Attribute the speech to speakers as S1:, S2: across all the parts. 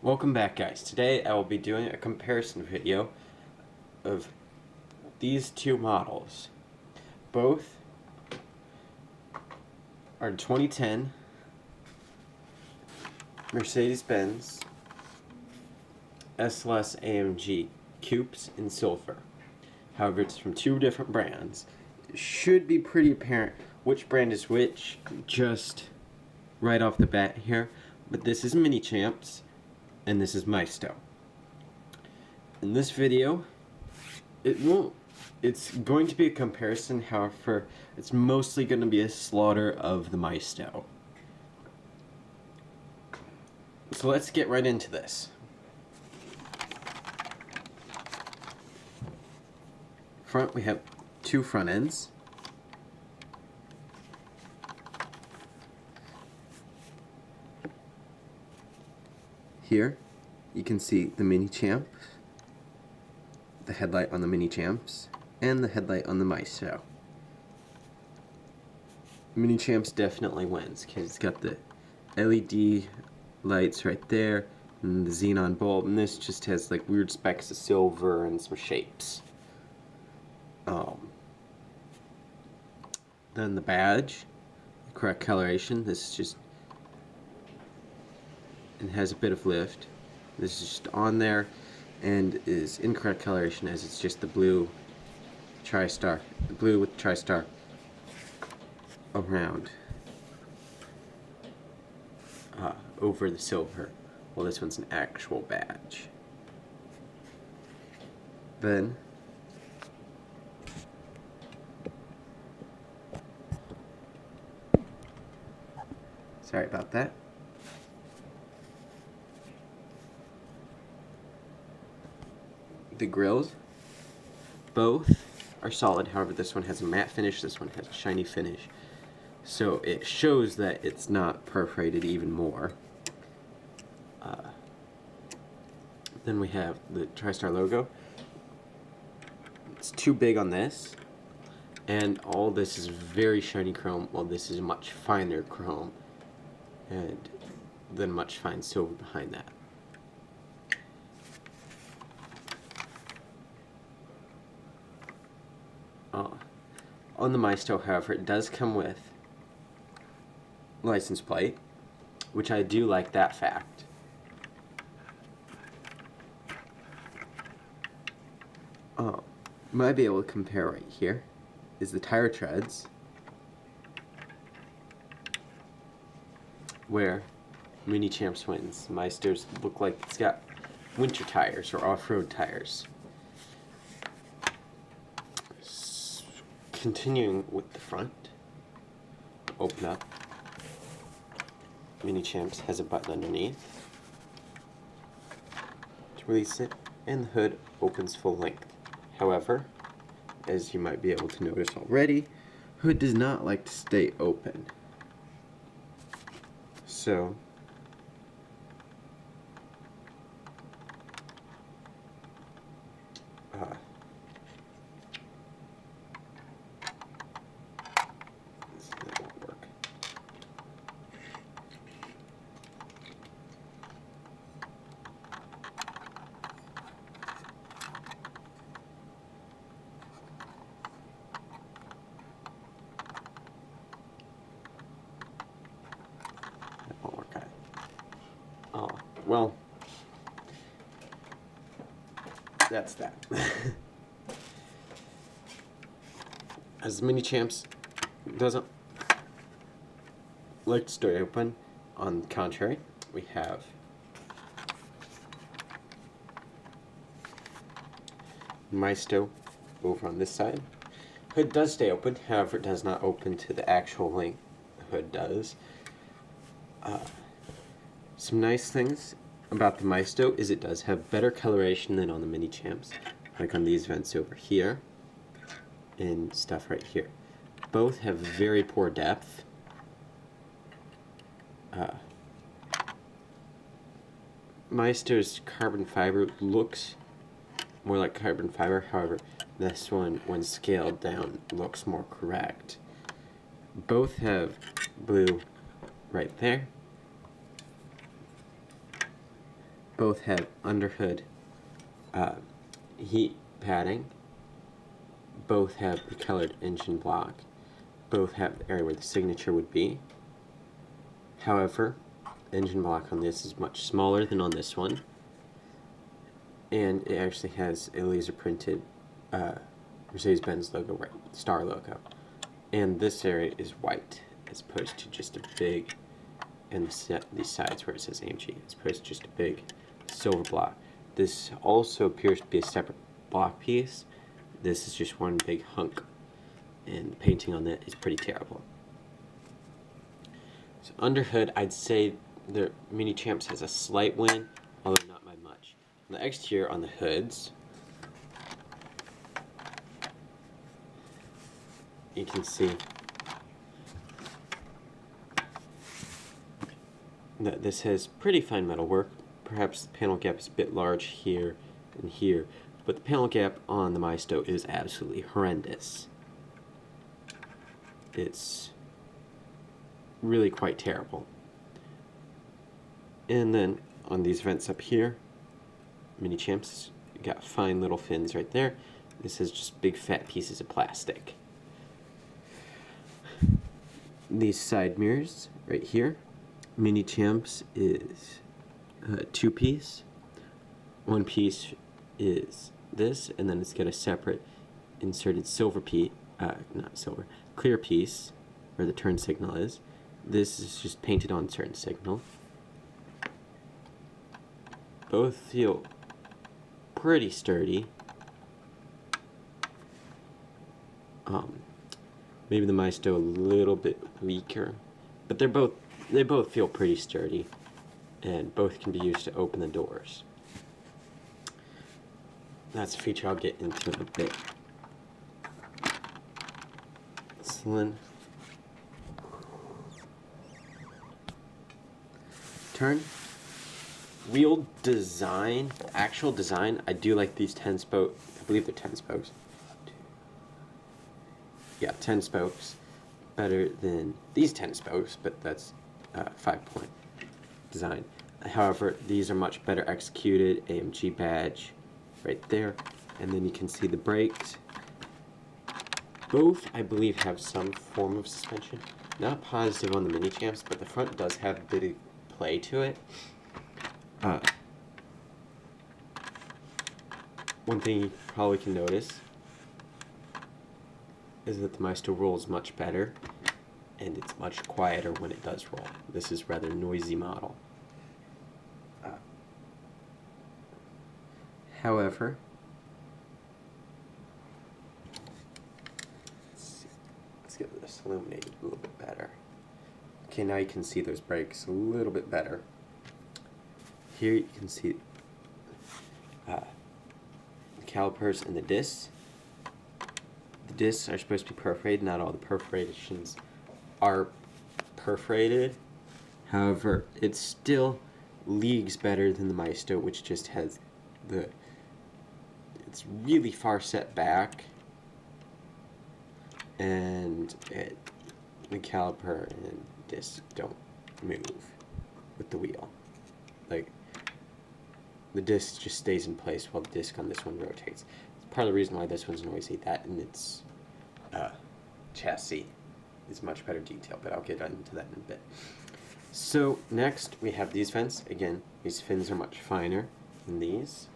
S1: Welcome back, guys. Today I will be doing a comparison video of these two models. Both are 2010 Mercedes-Benz SLS AMG coupes in silver. However, it's from two different brands. It should be pretty apparent which brand is which just right off the bat here, but this is Minichamps and this is Maisto. In this video, it's going to be a comparison, however, it's mostly going to be a slaughter of the Maisto. So let's get right into this. Front, we have two front ends. Here, you can see the Minichamps, the headlight on the Minichamps, and the headlight on the Maisto. Minichamps definitely wins because it's got the LED lights right there and the xenon bulb, and this just has like weird specks of silver and some shapes. Then the badge, the correct coloration. This is just, it has a bit of lift. This is just on there and is incorrect coloration as it's just the blue tri-star, the blue with tri-star around over the silver. Well, this one's an actual badge. Then sorry about that. The grills, both are solid, however this one has a matte finish, this one has a shiny finish, so it shows that it's not perforated even more. Then we have the TriStar logo. It's too big on this, and all this is very shiny chrome, while this is much finer chrome and then much fine silver behind that. On the Maisto, however, it does come with license plate, which I do like that fact. Might be able to compare right here is the tire treads, where Minichamps wins. Maisto's look like it's got winter tires or off-road tires. Continuing with the front, open up. Minichamps has a button underneath to release it, and the hood opens full length. However, as you might be able to notice already, hood does not like to stay open. So this won't work. That won't work out. Oh, well, that's that. As Minichamps doesn't like to stay open, on the contrary, we have Maisto over on this side. Hood does stay open, however it does not open to the actual length the hood does. Some nice things about the Maisto is it does have better coloration than on the Minichamps, like on these vents over here and stuff right here. Both have very poor depth. Maisto's carbon fiber looks more like carbon fiber, however this one, when scaled down, looks more correct. Both have blue right there, Both have underhood heat padding. Both have the colored engine block. Both have the area where the signature would be. However, the engine block on this is much smaller than on this one. And it actually has a laser printed Mercedes-Benz logo, right, star logo. And this area is white as opposed to just a big, and these sides where it says AMG, as opposed to just a big silver block. This also appears to be a separate block piece. This is just one big hunk, and the painting on that is pretty terrible. So underhood, I'd say the Minichamps has a slight win, although not by much. On the exterior, on the hoods, you can see that this has pretty fine metal work. Perhaps the panel gap is a bit large here and here, but the panel gap on the Maisto is absolutely horrendous. It's really quite terrible. And then on these vents up here, Minichamps, you got fine little fins right there. This is just big fat pieces of plastic. These side mirrors right here, Minichamps is a two-piece. One piece is this, and then it's got a separate inserted silver piece, not silver, clear piece where the turn signal is. This is just painted on turn signal. Both feel pretty sturdy. Maybe the Maisto a little bit weaker, but they both feel pretty sturdy, and both can be used to open the doors. That's a feature I'll get into in a bit. Excellent. Turn. Wheel design, actual design, I do like these 10 spokes. I believe they're 10 spokes. Yeah, 10 spokes. Better than these 10 spokes, but that's 5-point design. However, these are much better executed. AMG badge right there. And then you can see the brakes. Both, I believe, have some form of suspension. Not positive on the Minichamps, but the front does have a bit of play to it. One thing you probably can notice is that the Maisto rolls much better, and it's much quieter when it does roll. This is a rather noisy model. However, let's get this illuminated a little bit better. Okay, now you can see those brakes a little bit better. Here you can see the calipers and the discs. The discs are supposed to be perforated. Not all the perforations are perforated. However, it still leagues better than the Maisto, which just has it's really far set back, and the caliper and disc don't move with the wheel. Like, the disc just stays in place while the disc on this one rotates. It's part of the reason why this one's noisy. That and its chassis is much better detail, but I'll get into that in a bit. So next we have these fins. Again, these fins are much finer than these.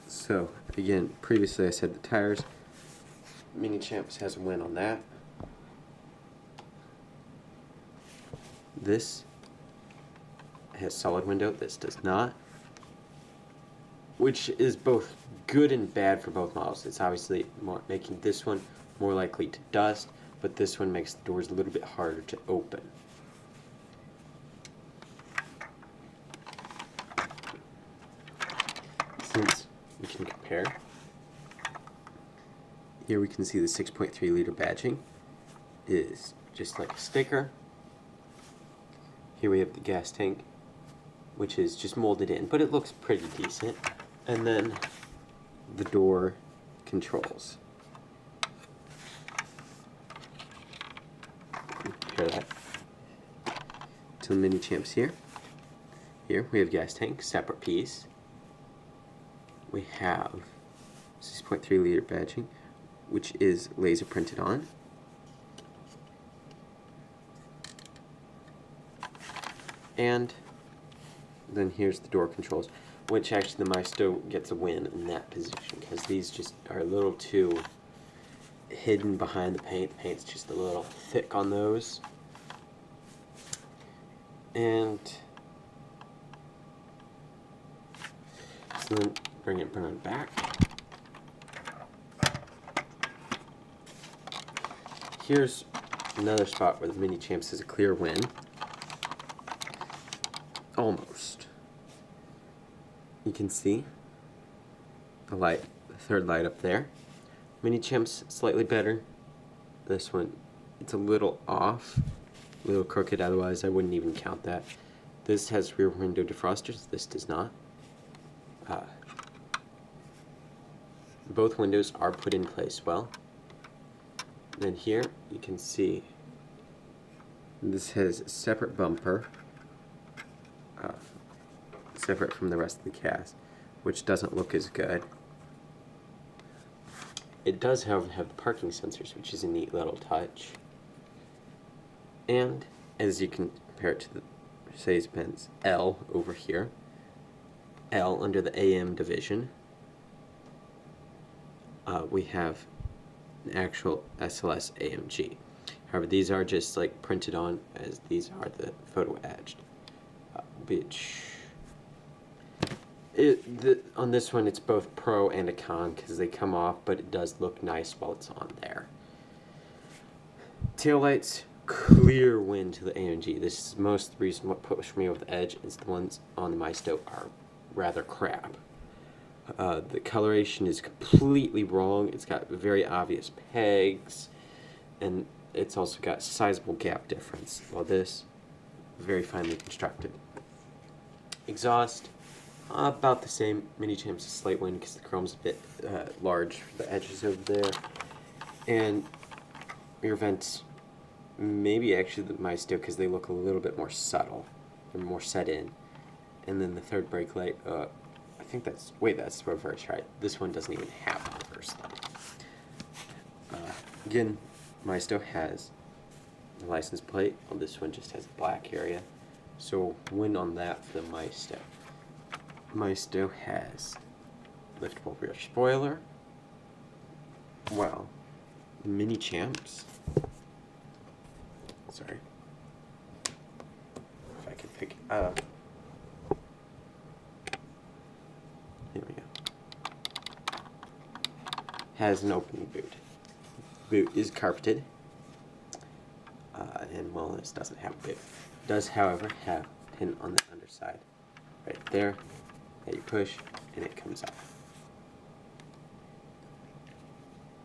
S1: So again, previously I said the tires. Minichamps has a win on that. This has solid window, this does not, which is both good and bad for both models. It's obviously making this one more likely to dust, but this one makes the doors a little bit harder to open. Since we can compare, here we can see the 6.3 liter badging is just like a sticker. Here we have the gas tank, which is just molded in, but it looks pretty decent. And then the door controls. compare that to the Minichamps here. Here we have gas tank, separate piece. We have 6.3 liter badging, which is laser printed on. And then here's the door controls, which actually the Maisto gets a win in that position, because these just are a little too hidden behind the paint. The paint's just a little thick on those. And so then bring it back. Here's another spot where the Minichamps is a clear win. Almost. You can see the light, the third light up there. Minichamps slightly better. This one, it's a little off, a little crooked, otherwise I wouldn't even count that. This has rear window defrosters, this does not. Both windows are put in place well. Then here you can see this has a separate bumper, separate from the rest of the cast, which doesn't look as good. It does, however, have the parking sensors, which is a neat little touch. And as you can compare it to the Mercedes-Benz L over here, L under the AM division, we have an actual SLS AMG. However, these are just like printed on, as these are the photo etched, which on this one it's both pro and a con because they come off, but it does look nice while it's on there. Taillights, clear win to the AMG. This is most the reason what pushed me over the edge is the ones on the Maisto are rather crap. The coloration is completely wrong. It's got very obvious pegs, and it's also got sizable gap difference, while this very finely constructed. Exhaust, about the same. Minichamps a slight win because the chrome's a bit large for the edges over there. And rear vents, maybe actually the Maisto because they look a little bit more subtle. They're more set in. And then the third brake light, I think that's, wait, that's reverse, right? This one doesn't even have a reverse light. Again, Maisto has the license plate, while this one just has a black area. So win on that for the Maisto. Maisto has liftable rear spoiler. Well, Minichamps. Sorry. If I can pick it up. Here we go. Has an opening boot. Boot is carpeted. And well, this doesn't have a boot. Does, however, have a pin on the underside. Right there. That you push, and it comes off.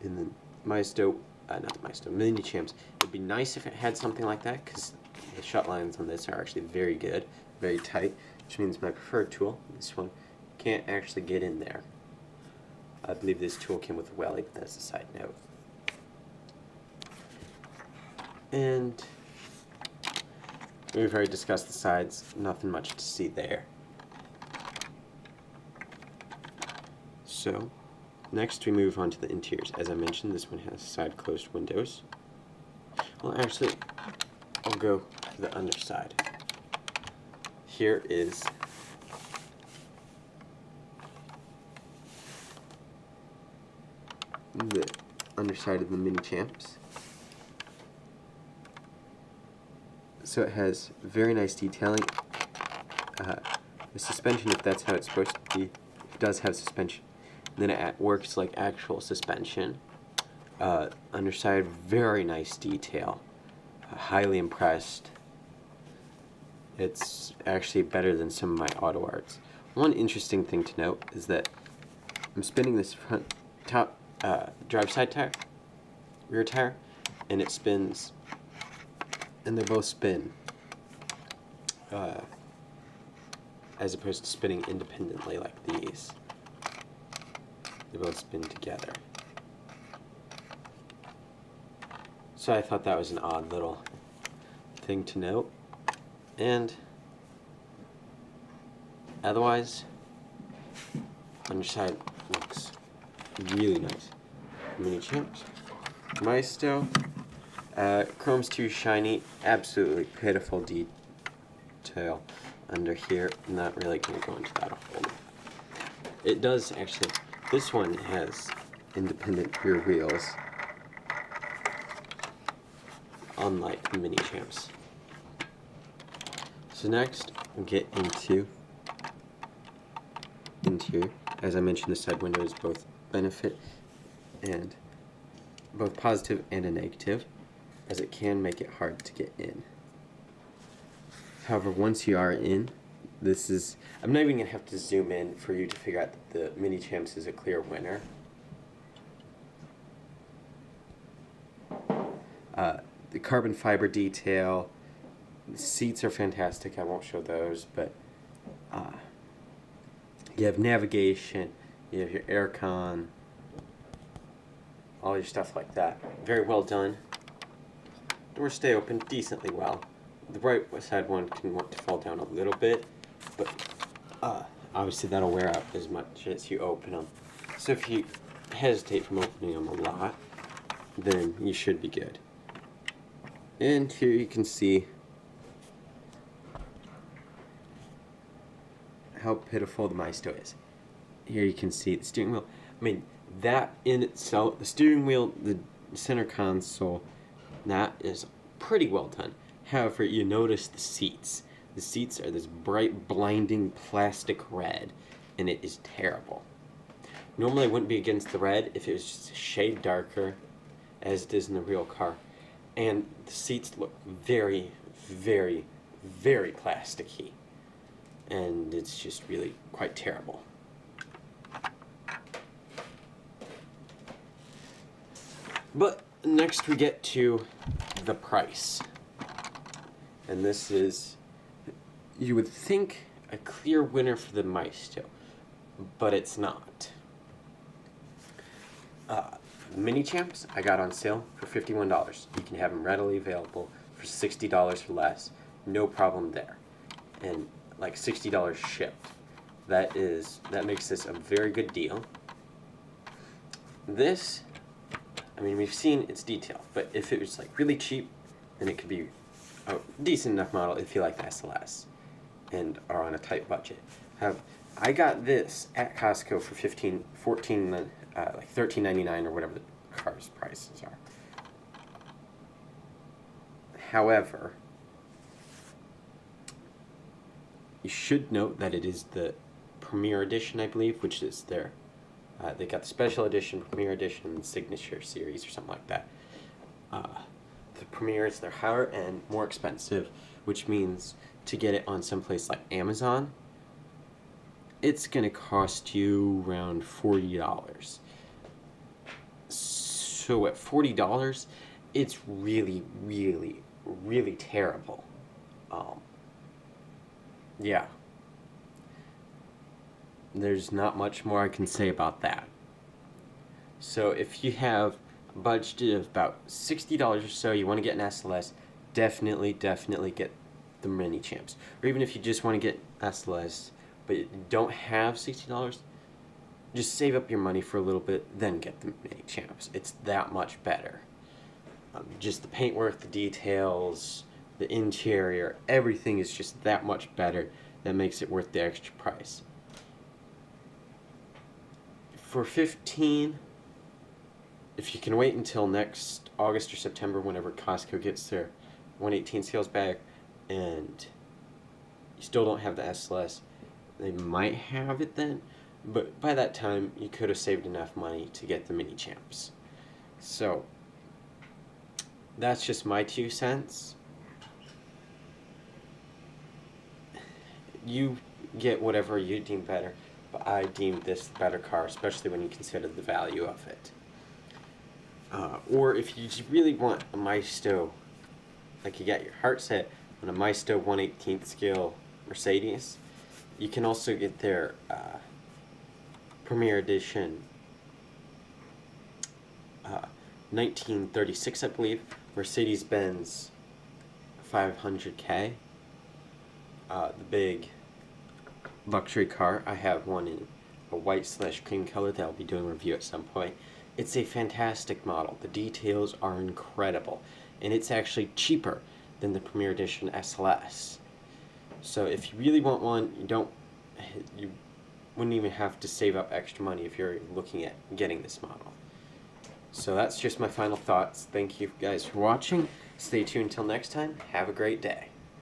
S1: And then Maisto, not the Maisto, Minichamps. It'd be nice if it had something like that, because the shut lines on this are actually very good, very tight, which means my preferred tool, this one, can't actually get in there. I believe this tool came with a welly, but that's a side note. And we've already discussed the sides, nothing much to see there. So, next we move on to the interiors. As I mentioned, this one has side closed windows. Well, actually, I'll go to the underside. Here is the underside of the Minichamps. So it has very nice detailing. The suspension, if that's how it's supposed to be, it does have suspension. Then it works like actual suspension. Underside, very nice detail. Highly impressed. It's actually better than some of my auto arts. One interesting thing to note is that I'm spinning this front top drive side tire, rear tire, and it spins, and they both spin as opposed to spinning independently like these. They both spin together. So I thought that was an odd little thing to note. And otherwise, underside looks really nice. Minichamps, Maisto, chrome's too shiny, absolutely pitiful detail under here. I'm not really going to go into that a whole lot. It does actually, this one has independent rear wheels, unlike the Minichamps. So next, we'll get into interior. As I mentioned, the side window is both benefit and both positive and a negative, as it can make it hard to get in. However, once you are in, this is, I'm not even going to have to zoom in for you to figure out that the Minichamps is a clear winner. The carbon fiber detail, the seats are fantastic. I won't show those, but you have navigation, you have your aircon, all your stuff like that. Very well done. Doors stay open decently well. The right side one can want to fall down a little bit, but obviously that'll wear out as much as you open them. So if you hesitate from opening them a lot, then you should be good. And here you can see how pitiful the Maisto is. Here you can see the steering wheel. I mean, that in itself, the steering wheel, the center console, that is pretty well done. However, you notice the seats. The seats are this bright, blinding plastic red, and it is terrible. Normally I wouldn't be against the red if it was just a shade darker, as it is in the real car. And the seats look very, very, very plasticky. And it's just really quite terrible. But next we get to the price. And this is, you would think, a clear winner for the Maisto, but it's not. Minichamps I got on sale for $51. You can have them readily available for $60 or less. No problem there. And like $60 shipped. That makes this a very good deal. This, I mean, we've seen its detail, but if it was like really cheap, then it could be a decent enough model if you like the SLS and are on a tight budget. I got this at Costco for like $13.99 or whatever the car's prices are. However, you should note that it is the Premier Edition, I believe, which is their, they got the Special Edition, Premier Edition, and Signature Series or something like that. The Premier is their higher and more expensive, which means to get it on someplace like Amazon, it's going to cost you around $40. So at $40, it's really, really, really terrible. Yeah. There's not much more I can say about that. So if you have a budget of about $60 or so, you want to get an SLS, definitely get the Minichamps. Or even if you just want to get SLS, but you don't have $60, just save up your money for a little bit, then get the Minichamps. It's that much better. Just the paintwork, the details, the interior, everything is just that much better. That makes it worth the extra price. For $15, if you can wait until next August or September, whenever Costco gets their 118 sales back, and you still don't have the SLS, they might have it then, but by that time you could have saved enough money to get the Minichamps. So that's just my 2 cents. You get whatever you deem better, but I deem this the better car, especially when you consider the value of it. Or if you just really want a Maisto, like you got your heart set on a Maisto 1/18 scale Mercedes, you can also get their Premier Edition 1936, I believe, Mercedes-Benz 500K. The big luxury car. I have one in a white/cream color that I'll be doing a review at some point. It's a fantastic model. The details are incredible, and it's actually cheaper than the Premier Edition SLS. So if you really want one, you wouldn't even have to save up extra money if you're looking at getting this model. So that's just my final thoughts. Thank you guys for watching. Stay tuned until next time. Have a great day.